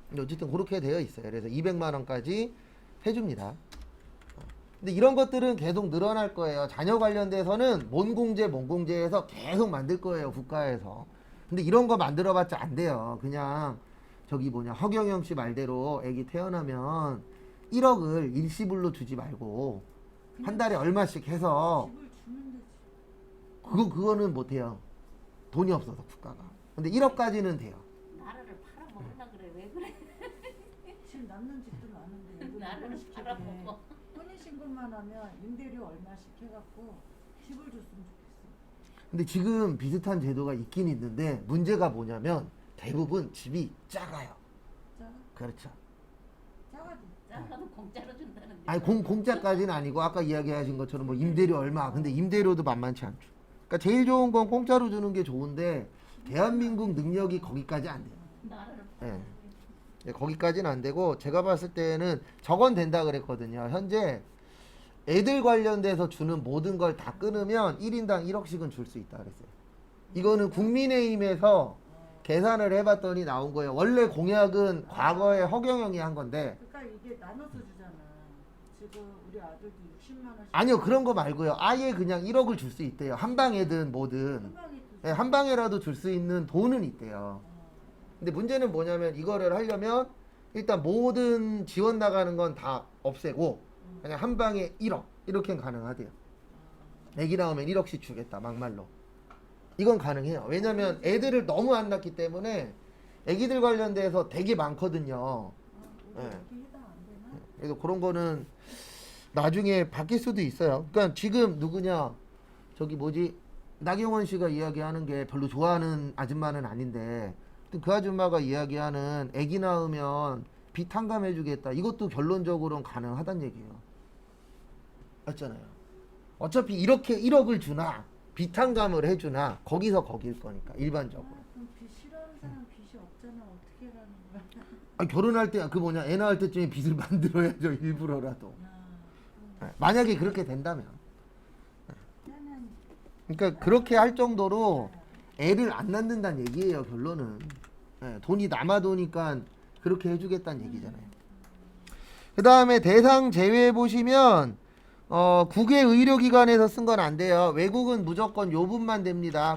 근데 어쨌든 그렇게 되어 있어요. 그래서 200만 원까지 해줍니다. 근데 이런 것들은 계속 늘어날 거예요. 자녀 관련돼서는 몸공제에서 계속 만들 거예요. 국가에서. 근데 이런 거 만들어봤자 안 돼요. 그냥 저기 허경영 씨 말대로 애기 태어나면 1억을 일시불로 주지 말고 한 달에 얼마씩 해서 집을 주면 되지. 그거는 못 해요. 돈이 없어서 국가가. 근데 1억까지는 돼요. 나라를 팔아먹으려 그래. 왜 그래? 지금 남는 집도 많은데 이거 나라를 결혼식 전에 팔아먹어. 혼인신고만 하면 임대료 얼마씩 해갖고 집을 줬으면 좋겠어. 근데 지금 비슷한 제도가 있긴 있는데 문제가 뭐냐면 대부분 집이 작아요. 자, 그렇죠. 작아도 작아도 공짜로 준다는데. 아니 공짜까지는 아니고 아까 이야기하신 것처럼 뭐 임대료 얼마. 근데 임대료도 만만치 않죠. 그러니까 제일 좋은 건 공짜로 주는 게 좋은데 대한민국 능력이 거기까지 안 돼요. 나라를 예. 네, 거기까지는 안 되고 제가 봤을 때는 저건 된다 그랬거든요. 현재 애들 관련돼서 주는 모든 걸 다 끊으면 1인당 1억씩은 줄 수 있다 그랬어요. 이거는 국민의힘에서 계산을 해봤더니 나온 거예요. 원래 공약은 과거에 허경영이 한 건데 그러니까 이게 나눠서 주잖아. 지금 우리 아들도 60만 원씩. 아니요 그런 거 말고요. 아예 그냥 1억을 줄 수 있대요. 한 방에든 뭐든 한 방에 또 네, 한 방에라도 줄 수 있는 돈은 있대요. 근데 문제는 뭐냐면 이거를 하려면 일단 모든 지원 나가는 건 다 없애고 그냥 한 방에 1억 이렇게 가능하대요. 애기 나오면 1억씩 주겠다 막말로. 이건 가능해요. 왜냐면 애들을 너무 안 낳기 때문에 애기들 관련돼서 되게 많거든요. 우리 네. 여기 해당 안 되나? 그래서 그런 거는 나중에 바뀔 수도 있어요. 그러니까 지금 누구냐 저기 나경원 씨가 이야기하는 게 별로 좋아하는 아줌마는 아닌데 그 아줌마가 이야기하는 애기 낳으면 빚 탕감해주겠다. 이것도 결론적으로는 가능하단 얘기예요. 맞잖아요. 어차피 이렇게 1억을 주나 빚 탕감을 해주나 거기서 거길 거니까 일반적으로. 그럼 빚 싫어하는 사람 빚이 없잖아. 어떻게 가는 거야? 아, 결혼할 때 애 낳을 때쯤에 빚을 만들어야죠. 일부러라도. 야, 만약에 그렇게 된다면. 나는 그러니까 그렇게 할 정도로 애를 안 낳는다는 얘기예요. 결론은. 예, 돈이 남아도니까 그렇게 해주겠다는 얘기잖아요. 그 다음에 대상 제외 보시면 국외 의료기관에서 쓴 건 안 돼요. 외국은 무조건 요 분만 됩니다.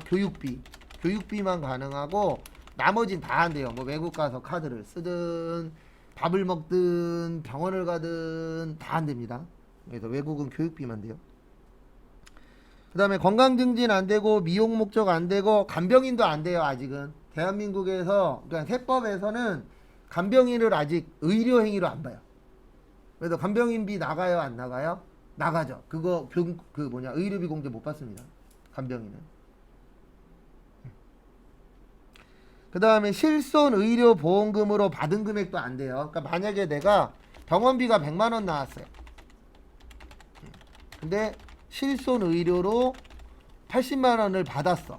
교육비만 가능하고 나머진 다 안 돼요. 뭐 외국 가서 카드를 쓰든 밥을 먹든 병원을 가든 다 안 됩니다. 그래서 외국은 교육비만 돼요. 그 다음에 건강증진 안 되고 미용 목적 안 되고 간병인도 안 돼요. 아직은 대한민국에서 그러니까 세법에서는 간병인을 아직 의료행위로 안 봐요. 그래서 간병인비 나가요 안 나가요? 나가죠. 그거 의료비 공제 못 받습니다. 간병인은. 그 다음에 실손 의료 보험금으로 받은 금액도 안 돼요. 그러니까 만약에 내가 병원비가 100만 원 나왔어요. 근데 실손 의료로 80만 원을 받았어.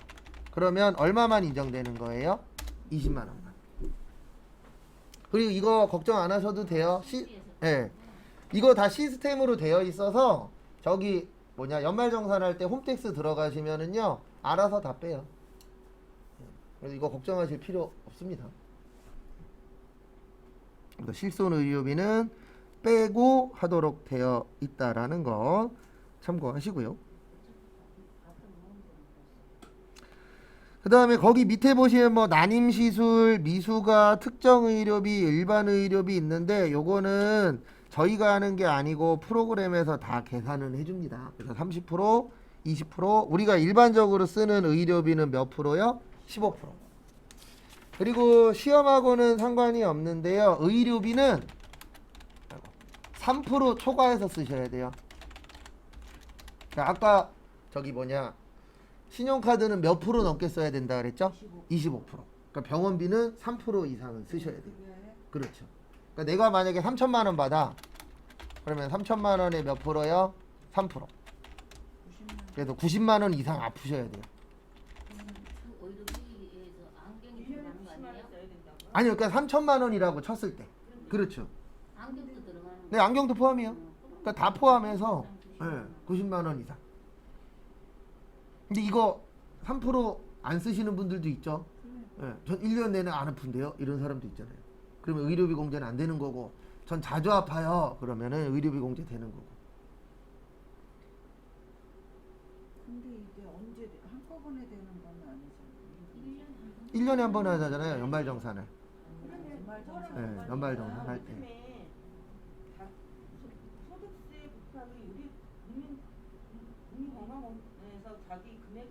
그러면 얼마만 인정되는 거예요? 20만 원만. 그리고 이거 걱정 안 하셔도 돼요. 예. 이거 다 시스템으로 되어 있어서 저기 연말정산할 때 홈택스 들어가시면은요 알아서 다 빼요. 그래서 이거 걱정하실 필요 없습니다. 실손 의료비는 빼고 하도록 되어 있다라는 거 참고하시고요. 그 다음에 거기 밑에 보시면 뭐 난임시술, 미수가, 특정의료비, 일반의료비 있는데 요거는 저희가 하는 게 아니고 프로그램에서 다 계산을 해줍니다. 그래서 30%, 20%, 우리가 일반적으로 쓰는 의료비는 몇 프로요? 15%. 그리고 시험하고는 상관이 없는데요. 의료비는 3% 초과해서 쓰셔야 돼요. 아까 신용카드는 몇 프로 넘게 써야 된다 그랬죠? 25%. 그러니까 병원비는 3% 이상은 쓰셔야 돼요. 그렇죠. 그러니까 내가 만약에 3천만 원 받아. 그러면 3천만 원에 몇 프로요? 3%. 90만 그래서 90만 원 이상 아프셔야 돼요. 그 의료비에서 안경이 1년에 들어가는 거 90만 원 아니에요? 써야 된다고요? 아니요, 그러니까 3천만 원이라고 쳤을 때. 그렇죠. 안경도 들어가는 네, 안경도 포함이에요. 거. 그러니까 다 포함해서 90만 원 이상. 근데 이거 3%안 쓰시는 분들도 있죠. 예, 전 1년 내내 안 아픈데요. 이런 사람도 있잖아요. 그러면 의료비 공제는 안 되는 거고, 전 자주 아파요. 그러면은 의료비 공제 되는 거고. 근데 이게 언제 한꺼번에 되는 건 아니잖아요. 1년에 한 번 하잖아요. 연말정산을. 연말정산. 네, 연말정산 할 때. 요즘에 다 소득세 부과를 국민건강원에서 자기 금액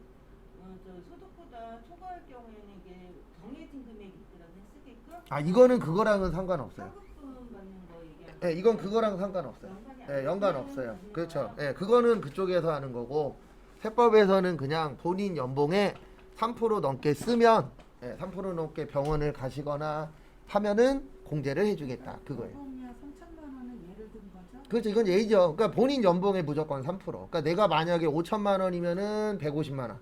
저 소득보다 초과할 경우에는 이게 정해진 금액이 있더라고요. 쓰게끔. 아, 이거는 그거랑은 상관없어요. 상급분 받는 거 얘기하는 예, 이건 그거랑 상관없어요. 예, 연관 없어요. 그렇죠. 예, 그거는 그쪽에서 하는 거고, 세법에서는 그냥 본인 연봉에 3% 넘게 쓰면, 예, 3% 넘게 병원을 가시거나 하면은 공제를 해주겠다. 그거예요. 연봉이야 3천만 원은 예를 든 거죠? 그렇죠. 이건 예의죠. 그러니까 본인 연봉에 무조건 3%. 그러니까 내가 만약에 5천만 원이면은 150만 원.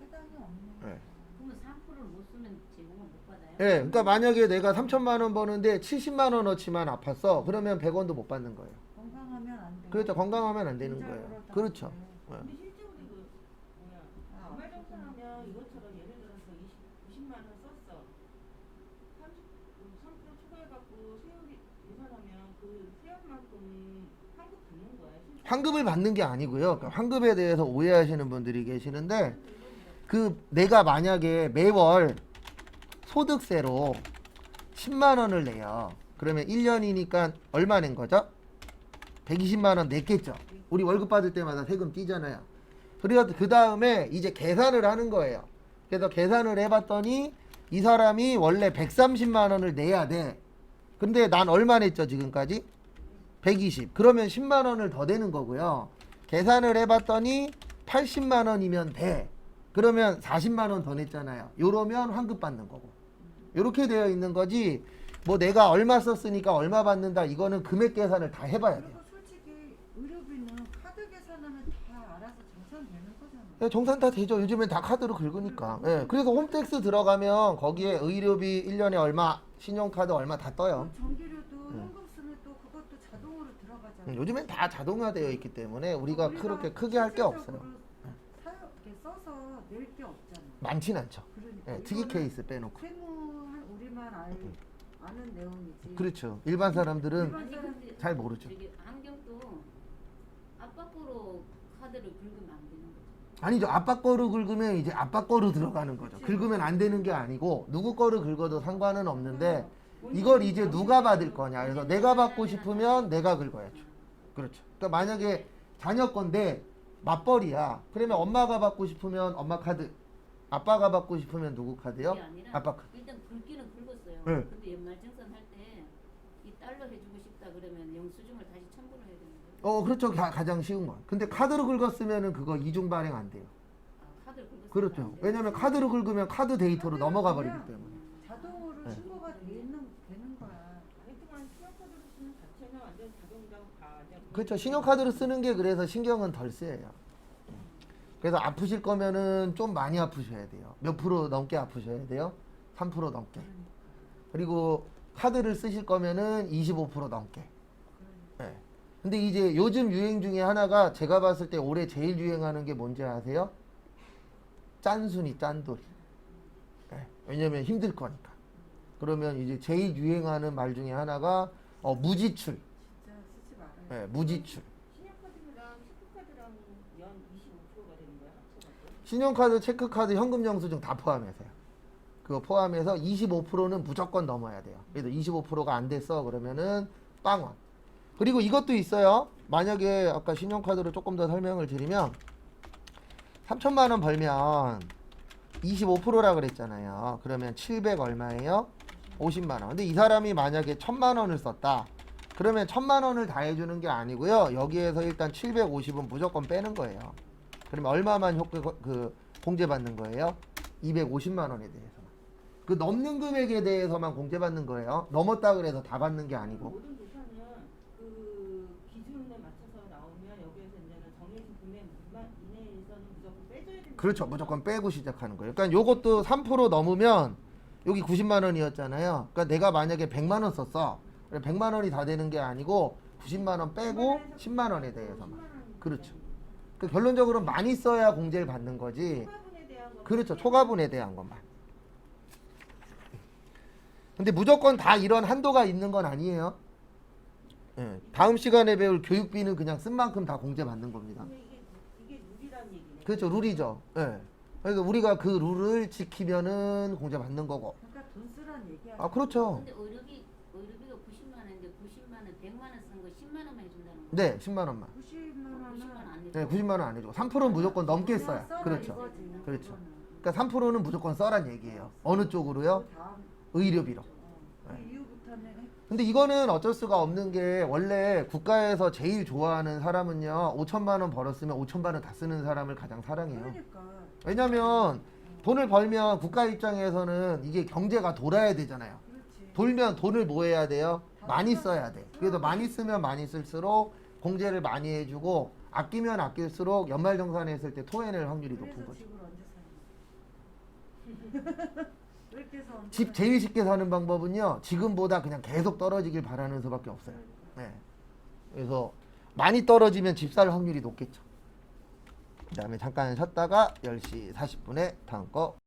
해당이 없네. 예. 그러면 3%를 못 쓰면 제공을 못 받아요? 예, 그러니까 만약에 내가 3천만 원 버는데 70만 원어치만 아팠어. 그러면 100원도 못 받는 거예요. 건강하면 안 돼. 그렇죠. 건강하면 안 되는 거예요. 진작으로 다 그렇죠. 안 돼. 예. 근데 실제로 그 뭐야 아, 연말정산하면 이것처럼 예를 들어서 90만 원 썼어. 3% 추가해갖고 세율이 계산하면 그 세율만큼 환급 받는 거야. 실제로. 환급을 받는 게 아니고요. 그러니까 환급에 대해서 오해하시는 분들이 계시는데, 그 내가 만약에 매월 소득세로 10만 원을 내요. 그러면 1년이니까 얼마 낸 거죠? 120만 원 냈겠죠. 우리 월급 받을 때마다 세금 띄잖아요. 그래서 그 다음에 이제 계산을 하는 거예요. 그래서 계산을 해봤더니 이 사람이 원래 130만 원을 내야 돼. 근데 난 얼마 냈죠 지금까지? 120. 그러면 10만 원을 더 내는 거고요. 계산을 해봤더니 80만 원이면 돼. 그러면 40만 원 더 냈잖아요. 요러면 환급 받는 거고. 요렇게 되어 있는 거지. 뭐 내가 얼마 썼으니까 얼마 받는다. 이거는 금액 계산을 다 해봐야 돼요. 그리고 솔직히 의료비는 카드 계산하면 다 알아서 정산되는 거잖아. 예, 정산 다 되죠. 요즘엔 다 카드로 긁으니까. 예, 그래서 홈택스 들어가면 거기에 의료비 1년에 얼마, 신용카드 얼마 다 떠요. 그 전기료도 현금 쓰면 또 그것도 자동으로 들어가잖아. 요즘엔 다 자동화되어 있기 때문에 우리가 그렇게 크게 할 게 없어요. 이렇게 써서 낼 게 없잖아. 많진 않죠. 그러니까 예, 특이 이거는 케이스 빼놓고. 세무한 우리만 아는 내용이지. 그렇죠. 일반 사람들은 일반 아니, 근데 잘 모르죠. 저기 안경도 아빠 거로 카드를 긁으면 안 되는 거죠. 아니죠. 아빠 거로 긁으면 이제 아빠 거로 들어가는 거죠. 긁으면 안 되는 게 아니고 누구 거로 긁어도 상관은 없는데 이걸 이제 누가 받을 거냐. 그래서 내가 받고 싶으면 내가 긁어야죠. 그렇죠. 그러니까 만약에 자녀 건데 맞벌이야. 그러면 엄마가 받고 싶으면 엄마 카드, 아빠가 받고 싶으면 누구 카드요? 그게 아니라 아빠 카드. 일단 긁기는 긁었어요. 네. 근데 연말정산 할 때 이 달러 해주고 싶다 그러면 영수증을 다시 첨부를 해야 되는 거예요. 그렇죠. 가장 쉬운 건. 근데 카드로 긁었으면은 그거 이중 발행 안 돼요. 아, 카드를 긁었어요. 그렇죠. 왜냐면 카드로 긁으면 카드 데이터로 넘어가 버리기 때문에. 자동으로 네. 신고가 되는 거야. 하여튼간 신용카드로 쓰는 자체는 완전 자동이라고 봐. 그렇죠. 신용카드로 쓰는 게 그래서 신경은 덜 쓰여요. 그래서 아프실 거면은 좀 많이 아프셔야 돼요. 몇 프로 넘게 아프셔야 돼요? 3% 넘게. 그리고 카드를 쓰실 거면은 25% 넘게. 네. 근데 이제 요즘 유행 중에 하나가 제가 봤을 때 올해 제일 유행하는 게 뭔지 아세요? 짠순이, 짠돌이. 네. 왜냐면 힘들 거니까. 그러면 이제 제일 유행하는 말 중에 하나가 무지출. 진짜 쓰지 말아요. 네, 무지출. 신용카드랑 체크카드랑 연 25%가 되는 거야. 합쳐갖고. 신용카드, 체크카드, 현금 영수증 다 포함해서요. 그거 포함해서 25%는 무조건 넘어야 돼요. 그래서 25%가 안 됐어 그러면은 빵원. 그리고 이것도 있어요. 만약에 아까 신용카드로 조금 더 설명을 드리면 3천만 원 벌면 25%라 그랬잖아요. 그러면 700 얼마예요? 50만 원. 근데 이 사람이 만약에 1,000만 원을 썼다. 그러면 1,000만 원을 다 해주는 게 아니고요. 여기에서 일단 750은 무조건 빼는 거예요. 그러면 얼마만 공제받는 거예요? 250만 원에 대해서만. 그 넘는 금액에 대해서만 공제받는 거예요. 넘었다 그래서 다 받는 게 아니고. 모든 조사는 그 그렇죠. 무조건 빼고 시작하는 거예요. 그러니까 요것도 3% 넘으면 여기 90만 원이었잖아요. 그러니까 내가 만약에 100만 원 썼어. 100만 원이 다 되는 게 아니고 90만 원 빼고 10만 원에 대해서만. 그렇죠. 그 결론적으로 많이 써야 공제를 받는 거지. 초과분에 대한 거. 그렇죠. 초과분에 대한 것만. 근데 무조건 다 이런 한도가 있는 건 아니에요. 예, 다음 시간에 배울 교육비는 그냥 쓴 만큼 다 공제 받는 겁니다. 근데 이게 룰이란 얘기네. 그렇죠. 룰이죠. 예. 그러니까 우리가 그 룰을 지키면은 공제 받는 거고. 그러니까 돈 쓰란 얘기야. 아, 그렇죠. 근데 의료비가 90만 원인데 90만 원, 100만 원 쓴 거 10만 원만 해준다는 거. 네, 10만 원만. 90만 90만 원 원은 안 네, 해줘. 90만 원 안 해주고 3%는 무조건 넘게 써야. 써라 그렇죠. 이거지, 그렇죠. 그거는. 그러니까 3%는 무조건 써란 얘기예요. 어느 쪽으로요? 그 다음 의료비로. 그 이후부터는 근데 이거는 어쩔 수가 없는 게 원래 국가에서 제일 좋아하는 사람은요 5천만 원 벌었으면 5천만 원 다 쓰는 사람을 가장 사랑해요. 그러니까 왜냐면 돈을 벌면 국가 입장에서는 이게 경제가 돌아야 되잖아요. 그렇지. 돌면 돈을 뭐 해야 돼요? 많이 써야 돼. 그래서 많이 쓰면 많이 쓸수록 공제를 많이 해주고 아끼면 아낄수록 연말정산했을 때 토해낼 확률이 높은 그래서 거죠. 집을 언제 사는 그렇게 해서 언제 집 사는 제일 쉽게 사는 방법은요 지금보다 그냥 계속 떨어지길 바라는 수밖에 없어요. 네. 그래서 많이 떨어지면 집 살 확률이 높겠죠. 그 다음에 잠깐 쉬었다가 10시 40분에 다음 거